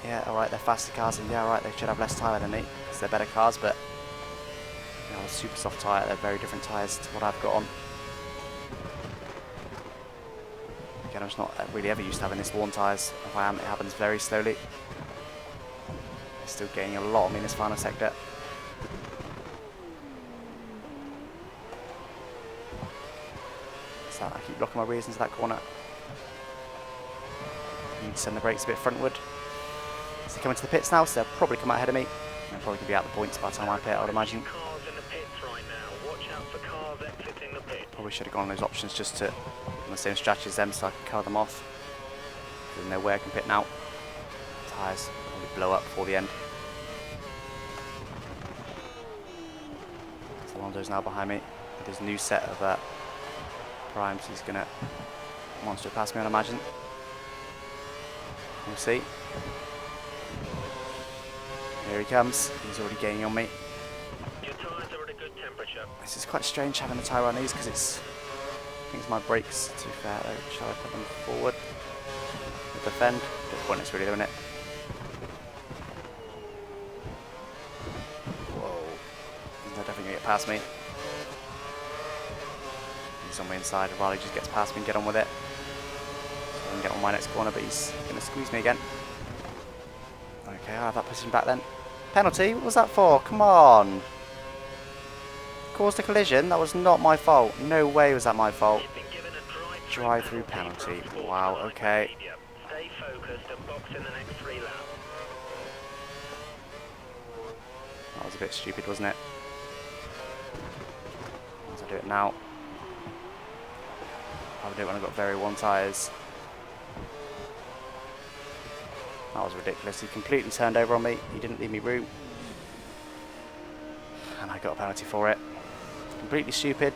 A: Yeah, alright, they're faster cars, and yeah, alright, they should have less tyre than me because they're better cars, but you know, a super soft tyre, they're very different tyres to what I've got on. Again, I'm just not really ever used to having this worn tyres. If I am, it happens very slowly. They're still gaining a lot on me in this final sector. So I keep blocking my rears into that corner. I need to send the brakes a bit frontward. So they're coming to the pits now, so they'll probably come out ahead of me. They'll probably be out the points by the time I pit, I would imagine. Probably should have gone on those options just to on the same strategy as them so I can cover them off. There's no way I can pit now. Tyres probably blow up before the end. So Alonso's now behind me with his new set of primes. He's going to monster past me, I'd imagine. We'll see. Here he comes. He's already gaining on me.
C: Your tyres are at a good temperature.
A: This is quite strange having the tyre on these because it's, I think it's my brakes, to be fair though. Shall I put them forward? With defend? Good point, it's really doing it. Whoa. He's not definitely going to get past me. He's on my inside while he just gets past me and get on with it. So can get on my next corner, but he's going to squeeze me again. Okay, I'll have that pushing back then. Penalty? What was that for? Come on. Caused a collision? That was not my fault. No way was that my fault. Drive-through penalty. Wow, okay.
C: Stay focused and box in the next 3 laps.
A: That was a bit stupid, wasn't it? As I do it now. I do it when I've got very worn tyres. That was ridiculous. He completely turned over on me. He didn't leave me room. And I got a penalty for it. Completely stupid.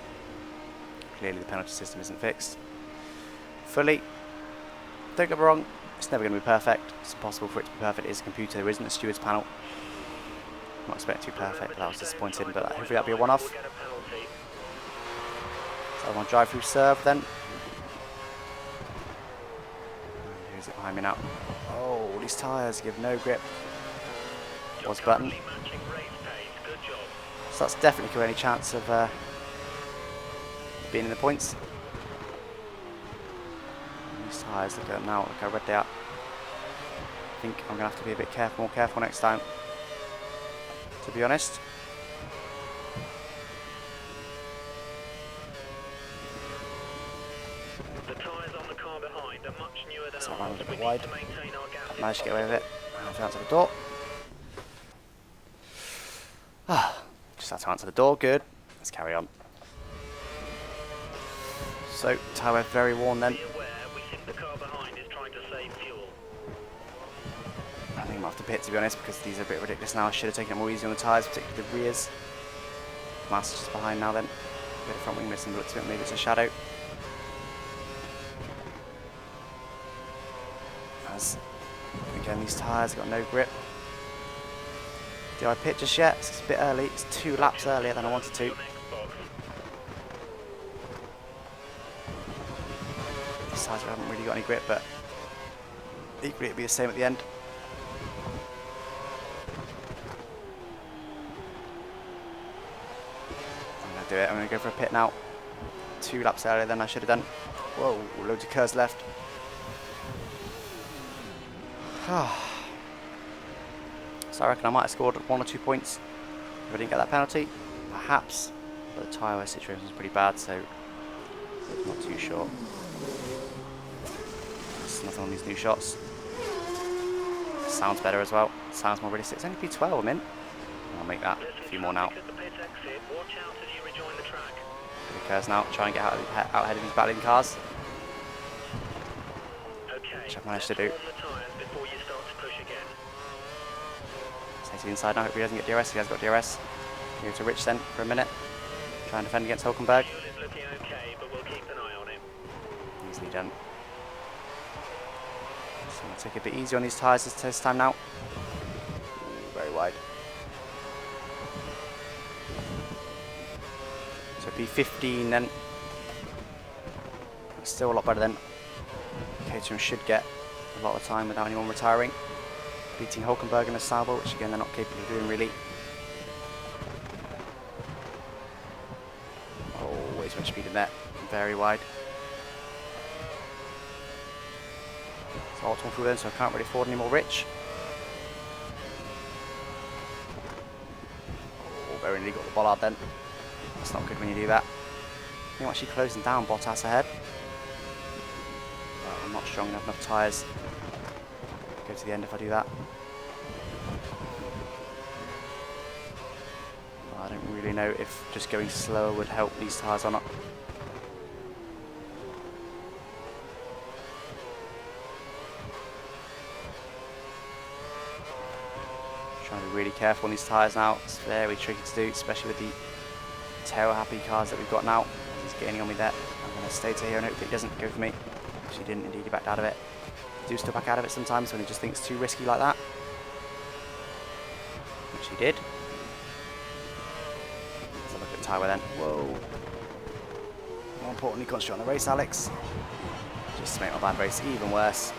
A: Clearly the penalty system isn't fixed fully. Don't get me wrong, it's never going to be perfect. It's impossible for it to be perfect. It is a computer. There isn't a steward's panel. I'm not expecting it to be perfect. That was disappointing, but hopefully that'll be a one-off. So I want to drive through serve then. And who's it behind me now? Oh, these tyres give no grip. Was button. So that's definitely got any chance of being in the points. These tyres, look at them now, look how red they are. I think I'm going to have to be a bit more careful next time, to be honest.
C: The tyres on the car behind are much newer than
A: So I
C: ours.
A: ran a little
C: We
A: bit
C: need
A: wide.
C: to maintain our gap.
A: Managed to get away with it. And I answer the door. Just had to answer the door, good. Let's carry on. So, tyre very worn then.
C: Be aware, we think the car behind is trying to save fuel.
A: I think I'm off the pit, to be honest, because these are a bit ridiculous now. I should have taken it more easy on the tyres, particularly the rears. Master's just behind now then. A bit of front wing missing, but looks a bit, maybe it's a shadow. As, again, these tyres have got no grip. Do I pit just yet? It's a bit early. It's 2 laps earlier than I wanted to. These tyres haven't really got any grip, but equally it'll be the same at the end. I'm going to do it. I'm going to go for a pit now. 2 laps earlier than I should have done. Whoa, loads of curves left. So I reckon I might have scored 1 or 2 points if I didn't get that penalty. Perhaps. But the tyre situation was pretty bad, so I'm not too sure. There's nothing on these new shots. Sounds better as well. Sounds more realistic. It's only P12 I'm in. I'll make that a few more now.
C: Watch out as you rejoin the track.
A: Good curves now. Try and get out ahead of these battling cars.
C: Okay,
A: Which I've managed to do.
C: warm the tyres before you start to push again.
A: Stay to the inside now. Hope he doesn't get DRS. He has got DRS. Go to Rich then for a minute. Try and defend against Hulkenberg.
C: Fuel is looking okay, but we'll keep an eye on it.
A: Easily done. So I'm going to take it a bit easy on these tyres this time now. Ooh, very wide. So P15 then. It's still a lot better than Caterham should get a lot of time without anyone retiring. Beating Hulkenberg in a Sauber, which again they're not capable of doing really. Oh, way too much speed in there. Very wide. So I'll through then, so I can't really afford any more Rich. Oh, very nearly got the bollard then. That's not good when you do that. I'm actually closing down Bottas ahead. But I'm not strong enough tyres. Go to the end if I do that. Well, I don't really know if just going slower would help these tyres or not. Trying to be really careful on these tyres now. It's very tricky to do, especially with the tail happy cars that we've got now. He's getting on me there. I'm going to stay to here and hope that he doesn't go for me. Actually didn't, indeed he backed out of it. I do still back out of it sometimes when he just thinks it's too risky like that. Which he did. Let's have a look at tyre then. Whoa. More importantly, concentrate on the race, Alex. Just to make my bad race even worse.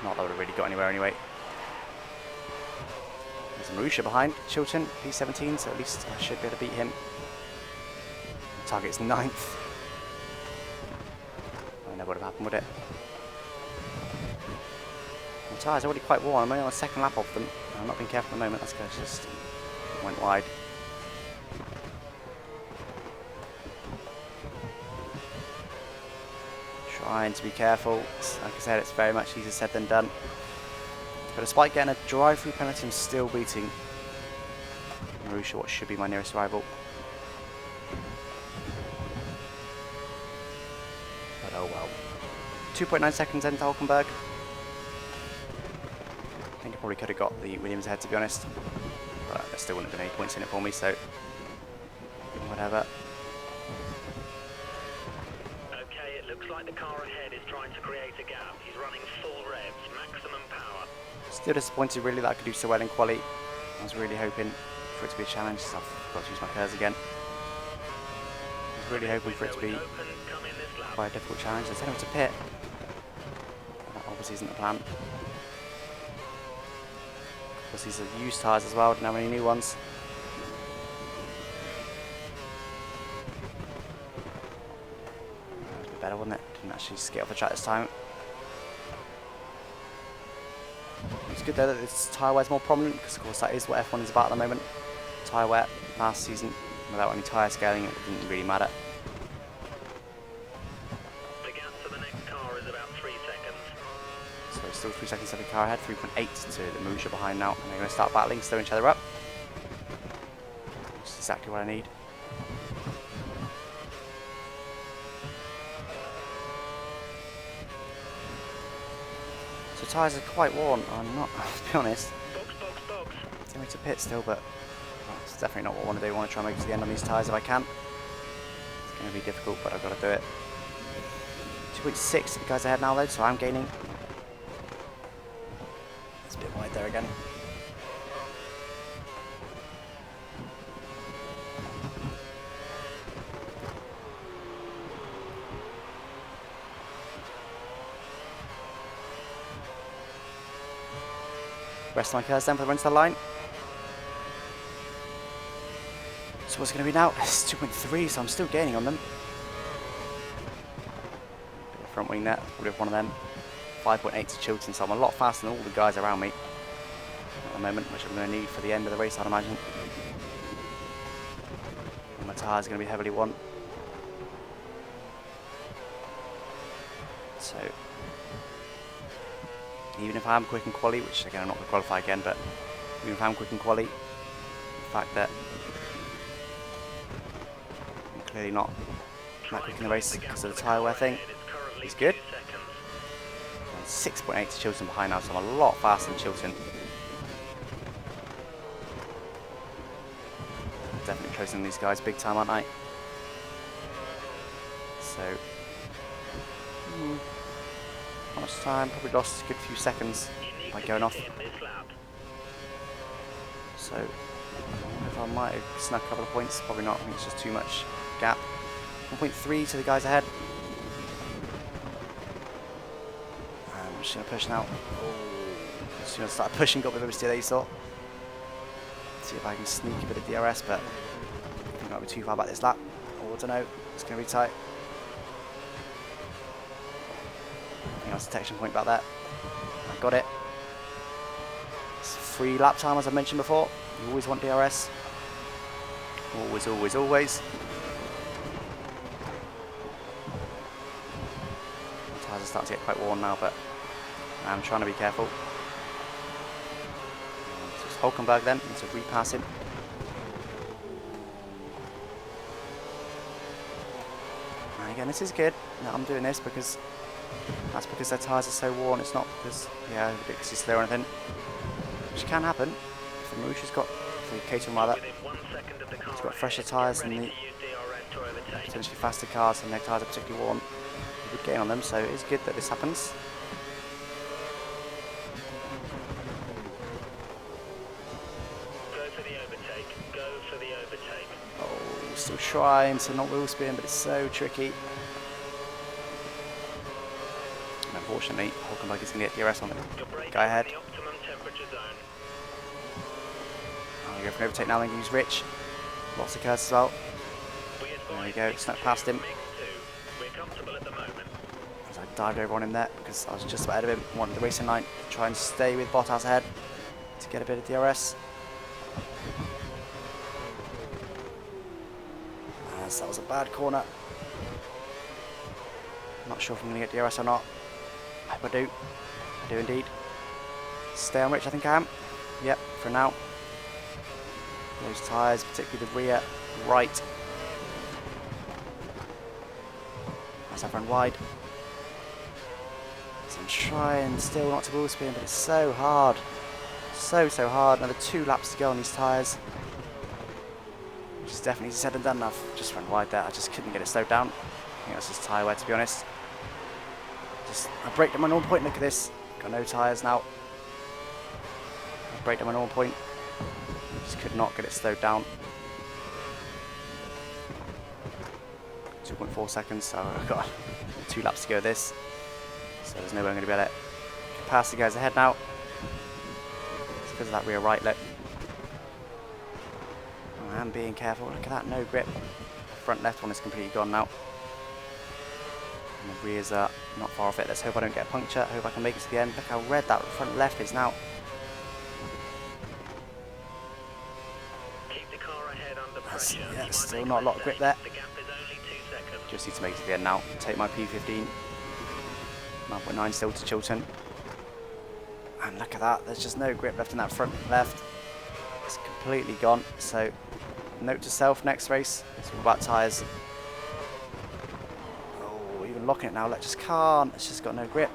A: Not that I would have really got anywhere anyway. There's Marussia behind, Chilton, P17, so at least I should be able to beat him. Target's 9th. I know never would have happened, would it? The tyres are already quite worn. I'm only on the second lap of them. I'm not being careful at the moment. That's good. Just went wide. Trying to be careful. Like I said, it's very much easier said than done. But despite getting a drive-through penalty, I'm still beating Marussia, what should be my nearest rival. But oh well. 2.9 seconds into Hulkenberg. I think I probably could have got the Williams ahead, to be honest. But there still wouldn't have been any points in it for me, so whatever.
C: Okay, it looks like the car ahead is trying to create a gap. He's running full revs, maximum power.
A: Still disappointed really that I could do so well in quali. I was really hoping for it to be a challenge, so I've got to use my curves again. I was really hoping for it to be quite a difficult challenge. Let's head over to pit. That obviously isn't the plan. Of course, these are used tyres as well, didn't have any new ones. That would be better, wouldn't it? Didn't actually skate off the track this time. It's good though that this tyre wear is more prominent, because of course that is what F1 is about at the moment. Tyre wear last season, without any tyre scaling, it didn't really matter.
C: The gap to the next car is about 3 seconds.
A: So still 3 seconds of the car ahead, 3.8 to the Marussia behind now, and they're going to start battling, slowing each other up. Which is exactly what I need. So tyres are quite worn. I'm not, to be honest. Getting me to pit still, but it's definitely not what I want to do. I want to try and make it to the end on these tyres if I can. It's going to be difficult, but I've got to do it. 2.6 to the guys ahead now though, so I'm gaining. It's a bit wide there again. Rest of my curves then for the run to the line. So what's it going to be now? It's 2.3, so I'm still gaining on them. Bit of front wing there, probably one of them. 5.8 to Chilton, so I'm a lot faster than all the guys around me at the moment, which I'm going to need for the end of the race, I'd imagine. And my tyres are going to be heavily worn. So even if I'm quick in quali, which again I'm not going to qualify again, but even if I'm quick in quali, the fact that I'm clearly not that quick in the race because of the tyre wear thing is good. 6.8 to Chilton behind now, so I'm a lot faster than Chilton. Definitely closing these guys big time, aren't I? So how much time? Probably lost a good few seconds by going off. So I wonder if I might have snuck a couple of points. Probably not. I think it's just too much gap. 1.3 to the guys ahead. And I'm just going to push now. As soon as I started pushing, got a bit of a steer there, you saw. See if I can sneak a bit of DRS, but I think I might be too far back this lap. Or I don't know. It's going to be tight. I think that's a detection point about that. I got it. It's free lap time, as I mentioned before. You always want DRS. Always, always, always. The tyres are starting to get quite worn now, but I'm trying to be careful. So it's Hulkenberg then, need to repass him. And again, this is good that I'm doing this because that's because their tyres are so worn. It's not because, yeah, because he's slow or anything. Which can happen. If the Marussia's got, the Caterham rather, he's got fresher tyres than the potentially faster cars, and their tyres are particularly worn. You would gain on them, so it is good that this happens.
C: Go for the overtake. Go for the overtake.
A: Oh, still trying to not wheel spin, but it's so tricky. And unfortunately, Hulkenberg is going to get DRS on the guy ahead. I'll go for an overtake now, then use Rich. Lots of curves as well. There we go, snuck past him. As I dived over on him there because I was just ahead of him, wanted the racing line to try and stay with Bottas ahead to get a bit of DRS. As that was a bad corner. Not sure if I'm going to get DRS or not. I hope I do. I do indeed. Stay on Rich, I think I am. Yep, for now. Those tyres, particularly the rear right. As I run wide. So I'm trying still not to wheel spin, but it's so hard. So hard. Another 2 laps to go on these tyres. Which is definitely said and done enough. Just run wide there. I just couldn't get it slowed down. I think that's just tyre wear, to be honest. I braked at my normal point. Look at this. Got no tyres now. I braked at my normal point. Just could not get it slowed down. 2.4 seconds, so I've got 2 laps to go this. So there's no way I'm going to be able to pass the guys ahead now. It's because of that rear right leg. I am being careful. Look at that, no grip. The front left one is completely gone now. And the rears are not far off it. Let's hope I don't get a puncture. Hope I can make it to the end. Look how red that front left is now.
C: Keep the car ahead under pressure.
A: Yeah, still not a lot of grip there.
C: The gap is only 2 seconds.
A: Just need to make it to the end now. Take my P15. 9.9 still to Chilton. And look at that. There's just no grip left in that front left. It's completely gone. So, note to self, next race. It's all about tyres. Oh, even locking it now. Like, just can't. It's just got no grip.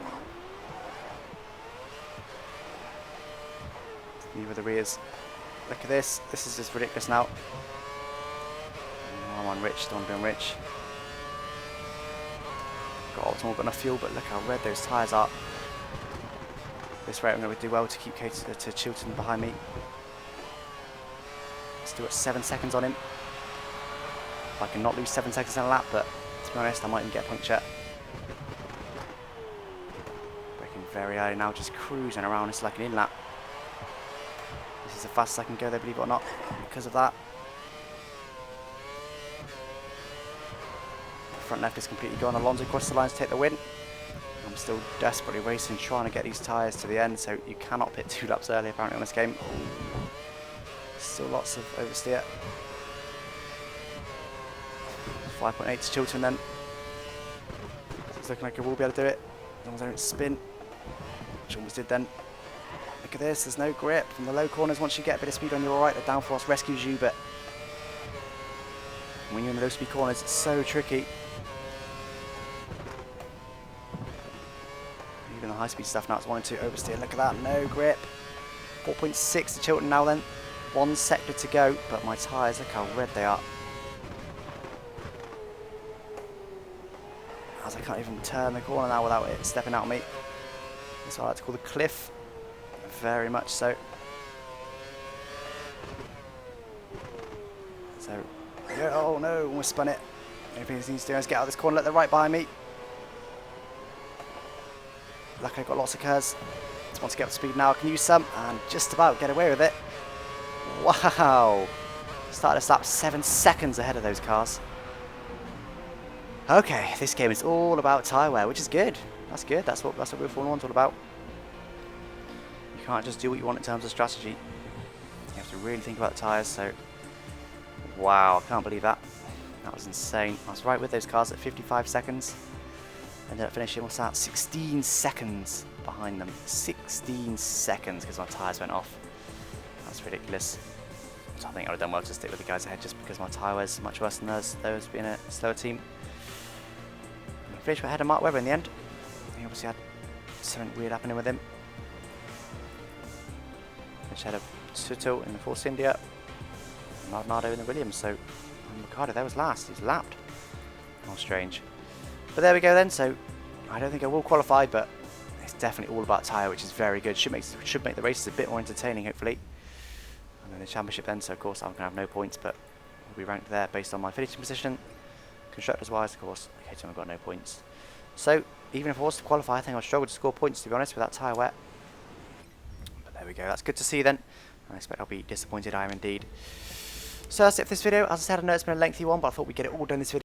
A: Neither of the rears. Look at this. This is just ridiculous now. Oh, I'm on Rich. Don't want to be on Rich. Got optimal, got enough fuel, but look how red those tyres are. This rate I'm going to do well to keep to Chilton behind me. Still at 7 seconds on him. If I can not lose 7 seconds in a lap, but to be honest, I might even get a puncture. Braking very early now, just cruising around. It's like an in-lap. This is the fastest I can go there, believe it or not, because of that. Front left is completely gone. Alonso across the line to take the win. I'm still desperately racing, trying to get these tyres to the end, so you cannot pit 2 laps early apparently on this game. Still lots of oversteer. 5.8 to Chilton then. It's looking like I will be able to do it, as long as I don't spin, which I almost did then. Look at this, there's no grip from the low corners. Once you get a bit of speed on your right, the downforce rescues you, but when you're in the low speed corners, it's so tricky. Even the high speed stuff now, it's wanting to oversteer. Look at that, no grip. 4.6 to Chilton now then. 1 sector to go, but my tyres, look how red they are. As I can't even turn the corner now without it stepping out on me. That's what I like to call the cliff. Very much so. So, yeah, oh no, almost spun it. Everything he needs to do is get out of this corner, let the right behind me. Luckily I've got lots of curves. Just want to get up to speed now. I can use some and just about get away with it. Wow! Started this lap 7 seconds ahead of those cars. Okay, this game is all about tyre wear, which is good. That's good. That's what Real Formula 1's all about. You can't just do what you want in terms of strategy. You have to really think about the tyres. So, wow! I can't believe that. That was insane. I was right with those cars at 55 seconds. Ended up finishing, what's that? 16 seconds behind them. 16 seconds because my tyres went off. That's ridiculous. So I think I would have done well to stick with the guys ahead just because my tyre wear is much worse than theirs being a slower team. I finished ahead of Mark Webber in the end. He obviously had something weird happening with him. Finished ahead of Suttle in the Force India. And Maldonado in the Williams. So Ricardo there was last. He's lapped. How strange. But there we go then. So I don't think I will qualify, but it's definitely all about tyre, which is very good. Should make the races a bit more entertaining, hopefully. I'm in the championship then, so of course I'm going to have no points, but I'll be ranked there based on my finishing position. Constructors wise, of course, Caterham have got no points. So even if I was to qualify, I think I'd struggle to score points, to be honest, with that tyre wear. But there we go. That's good to see then. I expect I'll be disappointed. I am indeed. So that's it for this video. As I said, I know it's been a lengthy one, but I thought we'd get it all done in this video.